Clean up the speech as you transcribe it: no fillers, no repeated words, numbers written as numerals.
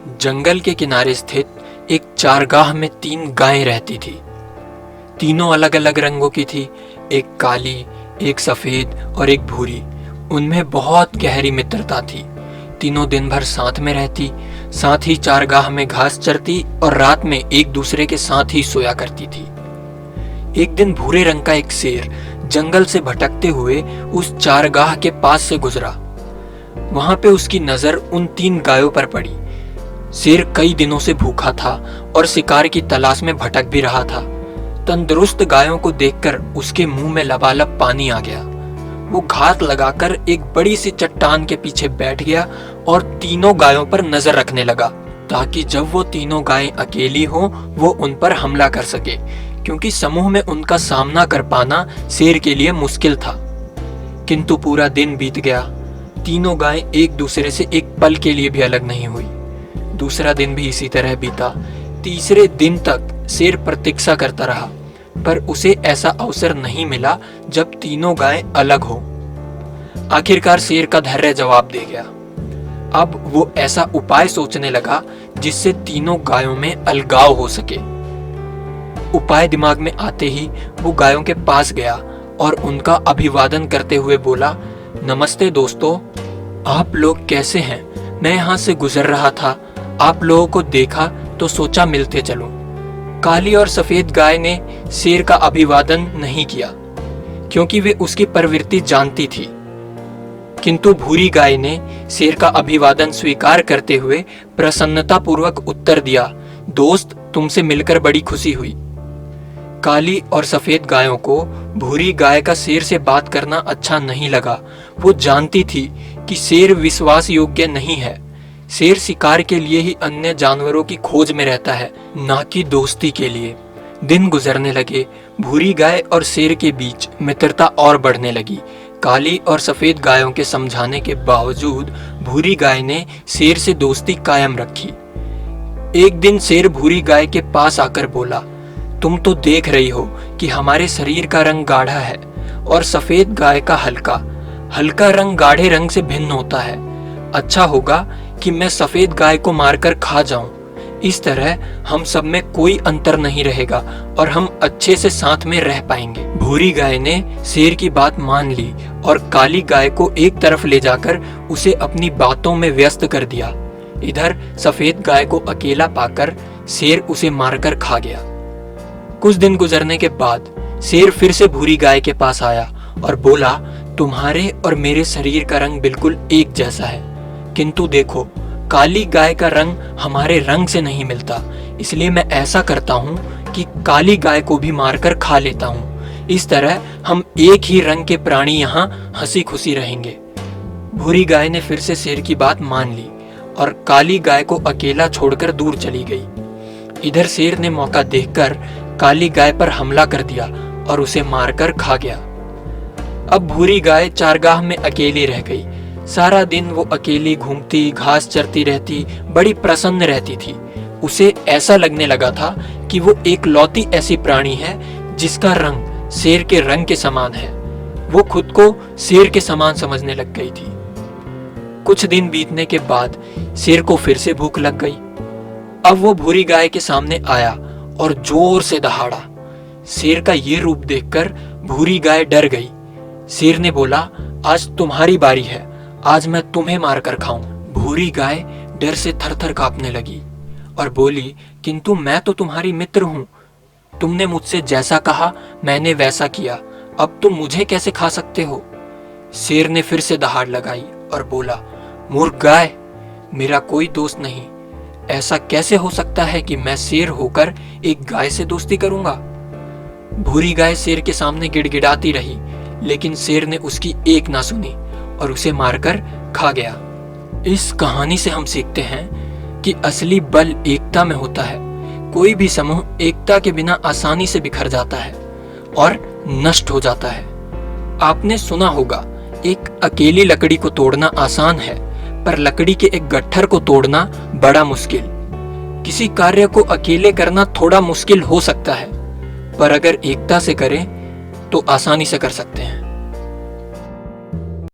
जंगल के किनारे स्थित एक चारगाह में 3 गायें रहती थी। तीनों अलग अलग रंगों की थी, एक काली, एक सफेद और एक भूरी। उनमें बहुत गहरी मित्रता थी। तीनों दिन भर साथ में रहती, साथ ही चारगाह में घास चरती और रात में एक दूसरे के साथ ही सोया करती थी। एक दिन भूरे रंग का एक शेर जंगल से भटकते हुए उस चारगाह के पास से गुजरा। वहां पे उसकी नजर उन 3 गायों पर पड़ी। शेर कई दिनों से भूखा था और शिकार की तलाश में भटक भी रहा था। तंदुरुस्त गायों को देखकर उसके मुंह में लबालब पानी आ गया। वो घात लगाकर एक बड़ी सी चट्टान के पीछे बैठ गया और तीनों गायों पर नजर रखने लगा, ताकि जब वो तीनों गायें अकेली हों वो उन पर हमला कर सके, क्योंकि समूह में उनका सामना कर पाना शेर के लिए मुश्किल था। किंतु पूरा दिन बीत गया। तीनों गायें एक दूसरे से एक पल के लिए भी अलग नहीं हुई। दूसरा दिन भी इसी तरह बीता। तीसरे दिन तक शेर प्रतीक्षा करता रहा, पर उसे ऐसा अवसर नहीं मिला जब तीनों गायें अलग हो। आखिरकार शेर का धैर्य जवाब दे गया। अब वो ऐसा उपाय सोचने लगा जिससे तीनों गायों में अलगाव हो सके। उपाय दिमाग में आते ही वो गायों के पास गया और उनका अभिवादन करते हुए बोला, नमस्ते दोस्तों, आप लोग कैसे हैं? मैं यहाँ से गुजर रहा था, आप लोगों को देखा तो सोचा मिलते चलूं। काली और सफेद गाय ने शेर का अभिवादन नहीं किया, क्योंकि वे उसकी प्रवृत्ति जानती थी। किंतु भूरी गाय ने शेर का अभिवादन स्वीकार करते हुए प्रसन्नतापूर्वक उत्तर दिया, दोस्त, तुमसे मिलकर बड़ी खुशी हुई। काली और सफेद गायों को भूरी गाय का शेर से बात करना अच्छा नहीं लगा। वो जानती थी कि शेर विश्वास योग्य नहीं है। शेर शिकार के लिए ही अन्य जानवरों की खोज में रहता है, ना कि दोस्ती के लिए। दिन गुजरने लगे। भूरी गाय और शेर के बीच मित्रता और बढ़ने लगी। काली और सफेद गायों के समझाने के बावजूद भूरी गाय ने शेर से दोस्ती कायम रखी। एक दिन शेर भूरी गाय के पास आकर बोला, तुम तो देख रही हो कि हमारे शरीर का रंग गाढ़ा है और सफेद गाय का हल्का। हल्का रंग गाढ़े रंग से भिन्न होता है। अच्छा होगा कि मैं सफेद गाय को मारकर खा जाऊं। इस तरह हम सब में कोई अंतर नहीं रहेगा और हम अच्छे से साथ में रह पाएंगे। भूरी गाय ने शेर की बात मान ली और काली गाय को एक तरफ ले जाकर उसे अपनी बातों में व्यस्त कर दिया। इधर सफेद गाय को अकेला पाकर शेर उसे मारकर खा गया। कुछ दिन गुजरने के बाद शेर फिर से भूरी गाय के पास आया और बोला, तुम्हारे और मेरे शरीर का रंग बिल्कुल एक जैसा है, किंतु देखो, काली गाय का रंग हमारे रंग से नहीं मिलता, इसलिए मैं ऐसा करता हूँ कि काली गाय को भी मारकर खा लेता हूँ। इस तरह हम एक ही रंग के प्राणी यहाँ हंसी खुशी रहेंगे। भूरी गाय ने फिर से शेर की बात मान ली और काली गाय को अकेला छोड़कर दूर चली गई। इधर शेर ने मौका देखकर काली गाय पर हमला कर दिया और उसे मारकर खा गया। अब भूरी गाय चारगाह में अकेली रह गई। सारा दिन वो अकेली घूमती, घास चरती रहती, बड़ी प्रसन्न रहती थी। उसे ऐसा लगने लगा था कि वो एक लौती ऐसी प्राणी है जिसका रंग शेर के रंग के समान है। वो खुद को शेर के समान समझने लग गई थी। कुछ दिन बीतने के बाद शेर को फिर से भूख लग गई। अब वो भूरी गाय के सामने आया और जोर से दहाड़ा। शेर का ये रूप देखकर भूरी गाय डर गई। शेर ने बोला, आज तुम्हारी बारी है, आज मैं तुम्हें मारकर खाऊं। भूरी गाय डर से थरथर कांपने लगी और बोली, किंतु मैं तो तुम्हारी मित्र हूं। तुमने मुझसे जैसा कहा मैंने वैसा किया, अब तुम मुझे कैसे खा सकते हो? शेर ने फिर से दहाड़ लगाई और बोला, मूर्ख गाय, मेरा कोई दोस्त नहीं। ऐसा कैसे हो सकता है कि मैं शेर होकर एक गाय से दोस्ती करूंगा? भूरी गाय शेर के सामने गिड़गिड़ाती रही, लेकिन शेर ने उसकी एक ना सुनी और उसे मारकर खा गया। इस कहानी से हम सीखते हैं कि असली बल एकता में होता है। कोई भी समूह एकता के बिना आसानी से बिखर जाता है और नष्ट हो जाता है। आपने सुना होगा, एक अकेली लकड़ी को तोड़ना आसान है, पर लकड़ी के एक गट्ठर को तोड़ना बड़ा मुश्किल। किसी कार्य को अकेले करना थोड़ा मुश्किल हो सकता है, पर अगर एकता से करें तो आसानी से कर सकते हैं।